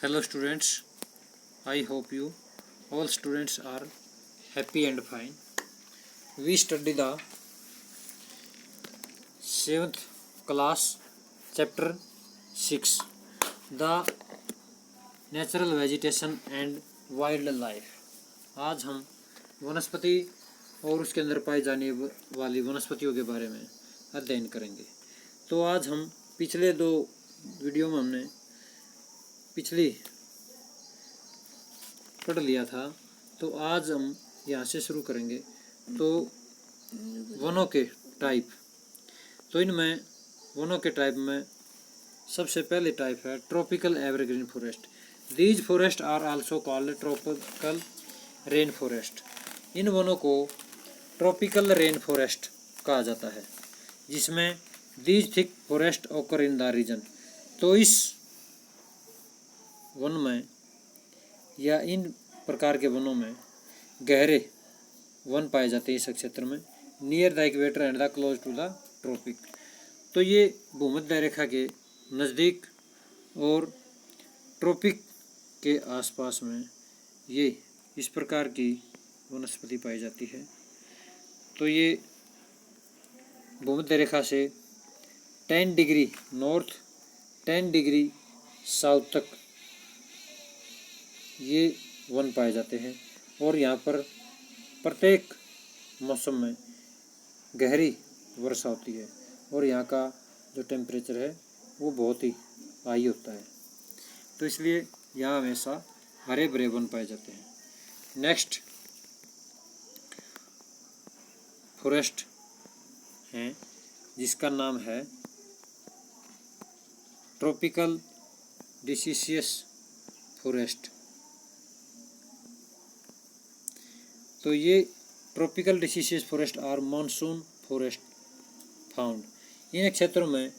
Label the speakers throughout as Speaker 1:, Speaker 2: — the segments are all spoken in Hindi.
Speaker 1: Hello students, I hope you all students are happy and fine. We study the 7th class chapter 6, the natural vegetation and wildlife. आज हम वनस्पति और उसके अंदर पाई जाने वाली वनस्पतियों के बारे में अध्ययन करेंगे। तो आज हम पिछले दो वीडियो में हमने पिछली पढ़ लिया था, तो आज हम यहाँ से शुरू करेंगे। तो वनों के टाइप, तो इनमें वनों के टाइप में सबसे पहले टाइप है tropical evergreen forest. These forest are also called tropical rain forest. इन वनों को ट्रॉपिकल रेन फॉरेस्ट कहा जाता है, जिसमें दीज थिक फॉरेस्ट ओकर इन द रीजन। तो इस वन में या इन प्रकार के वनों में गहरे वन पाए जाते हैं इस क्षेत्र में, near the equator and the close to the tropic. तो ये भूमध्य रेखा के नज़दीक और ट्रॉपिक के आसपास में ये इस प्रकार की वनस्पति पाई जाती है। तो ये भूमध्य रेखा से 10 डिग्री नॉर्थ 10 डिग्री साउथ तक ये वन पाए जाते हैं, और यहाँ पर प्रत्येक मौसम में गहरी वर्षा होती है, और यहाँ का जो टेम्परेचर है वो बहुत ही हाई होता है। तो इसलिए यहाँ हमेशा हरे भरे वन पाए जाते हैं। नेक्स्ट फॉरेस्ट है जिसका नाम है ट्रॉपिकल डिसिशियस फॉरेस्ट। तो ये ट्रॉपिकल डिसिशियस फॉरेस्ट और मानसून फॉरेस्ट फाउंड। इन क्षेत्रों में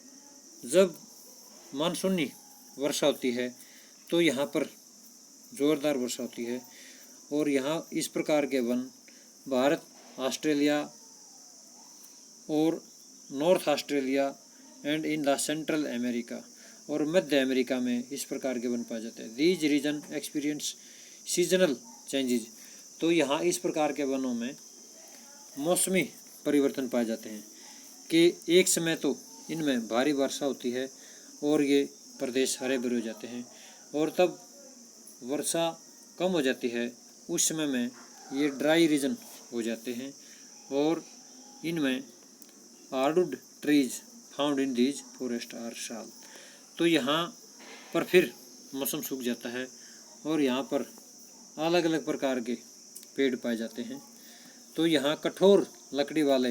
Speaker 1: जब मानसूनी वर्षा होती है तो यहाँ पर ज़ोरदार वर्षा होती है, और यहाँ इस प्रकार के वन भारत, ऑस्ट्रेलिया और north Australia and in the central America और मध्य अमेरिका में इस प्रकार के वन पाए जाते हैं। These region experience seasonal changes. तो यहाँ इस प्रकार के वनों में मौसमी परिवर्तन पाए जाते हैं कि एक समय तो इनमें भारी वर्षा होती है और ये प्रदेश हरे भरे हो जाते हैं, और तब वर्षा कम हो जाती है, उस समय में ये ड्राई रीजन हो जाते हैं, और इनमें hardwood trees found in these forest are sal. तो यहाँ पर फिर मौसम सूख जाता है और यहाँ पर अलग अलग प्रकार के पेड़ पाए जाते हैं। तो यहाँ कठोर लकड़ी वाले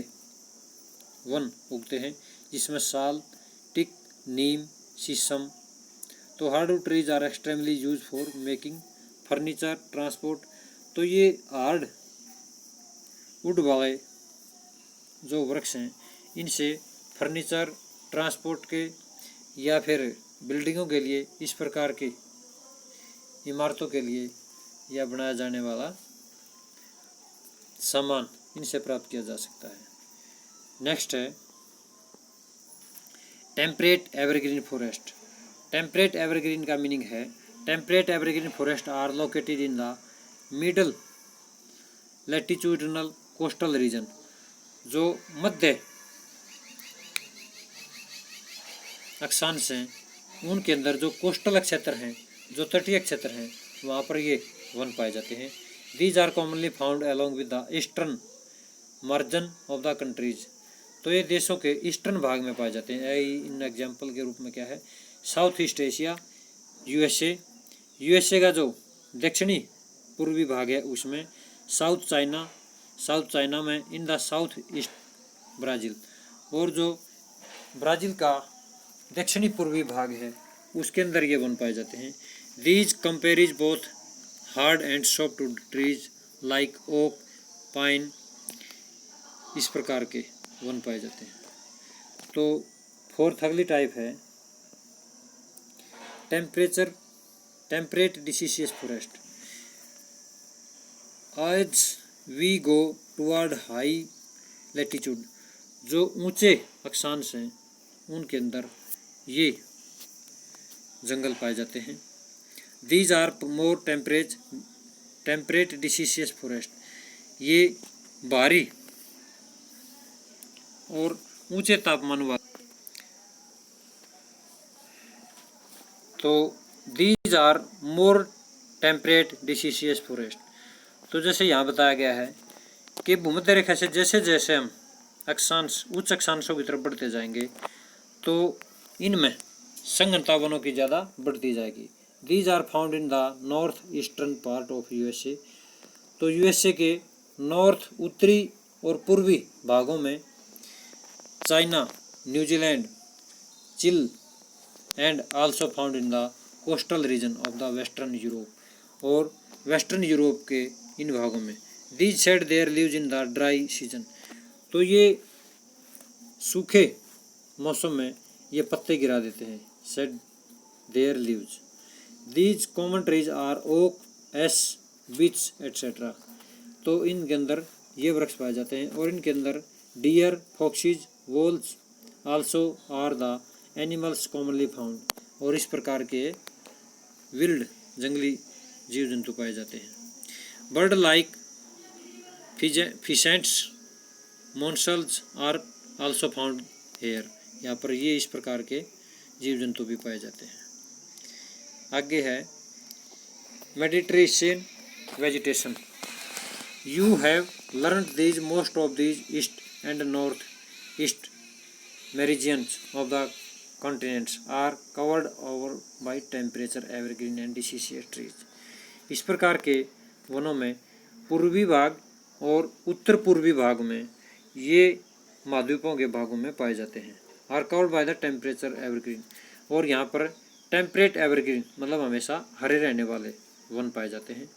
Speaker 1: वन उगते हैं, जिसमें साल, टिक, नीम, शीशम। तो hardwood trees are extremely use for making furniture, transport. तो ये हार्ड वुड वाले जो वृक्ष हैं, इनसे फर्नीचर, ट्रांसपोर्ट के या फिर बिल्डिंगों के लिए, इस प्रकार की इमारतों के लिए या बनाया जाने वाला सामान इनसे प्राप्त किया जा सकता है। नेक्स्ट है temperate evergreen forest. Temperate evergreen का मीनिंग है temperate evergreen forest are located in the middle latitudinal coastal region. जो मध्य अक्षांश हैं उनके अंदर जो कोस्टल क्षेत्र हैं, जो तटीय क्षेत्र हैं, वहाँ पर ये वन पाए जाते हैं। These are commonly found along with the eastern margin of the countries. तो ये देशों के ईस्टर्न भाग में पाए जाते हैं। इन एग्जाम्पल के रूप में क्या है, साउथ ईस्ट एशिया, यूएसए का जो दक्षिणी पूर्वी भाग है उसमें, साउथ चाइना में, in the south east Brazil, और जो ब्राज़ील का दक्षिणी पूर्वी भाग है उसके अंदर ये वन पाए जाते हैं। These comprise both hard and soft trees like oak, pine, इस प्रकार के वन पाए जाते हैं। तो फोर्थ अगली टाइप है टेम्परेट डिसिशियस फॉरेस्ट। आज we go toward high latitude, जो ऊंचे अक्षांश हैं उनके अंदर ये जंगल पाए जाते हैं। These are more temperate deciduous forest, ये भारी और ऊंचे तापमान वाले। तो these are more temperate deciduous forest. तो जैसे यहाँ बताया गया है कि भूमध्य रेखा से जैसे जैसे हम अक्षांश उच्च अक्षांशों की तरफ बढ़ते जाएंगे तो इनमें संघनता वनों की ज़्यादा बढ़ती जाएगी। These are found in the north eastern part of USA. तो यूएसए के नॉर्थ उत्तरी और पूर्वी भागों में, China, New Zealand, Chile and also found in the coastal region of the western Europe, और वेस्टर्न यूरोप के इन भागों में। These shed their leaves in the dry season. तो ये सूखे मौसम में ये पत्ते गिरा देते हैं, shed their leaves. These common trees are oak, ash, beech etcetera. तो इनके अंदर ये वृक्ष पाए जाते हैं और इनके अंदर deer, foxes, voles also are the animals commonly found, और इस प्रकार के विल्ड जंगली जीव जंतु पाए जाते हैं। Bird like pheasants, monals are also found here. यहाँ पर ये इस प्रकार के जीव जंतु भी पाए जाते हैं। आगे है Mediterranean vegetation. You have learned these most of these east and north east meridians of the continents are covered over by temperature evergreen and deciduous trees। इस प्रकार के वनों में पूर्वी भाग और उत्तर पूर्वी भाग में ये महाद्वीपों के भागों में पाए जाते हैं। Are covered by the temperature evergreen, और यहाँ पर टेम्परेट एवरग्रीन मतलब हमेशा हरे रहने वाले वन पाए जाते हैं।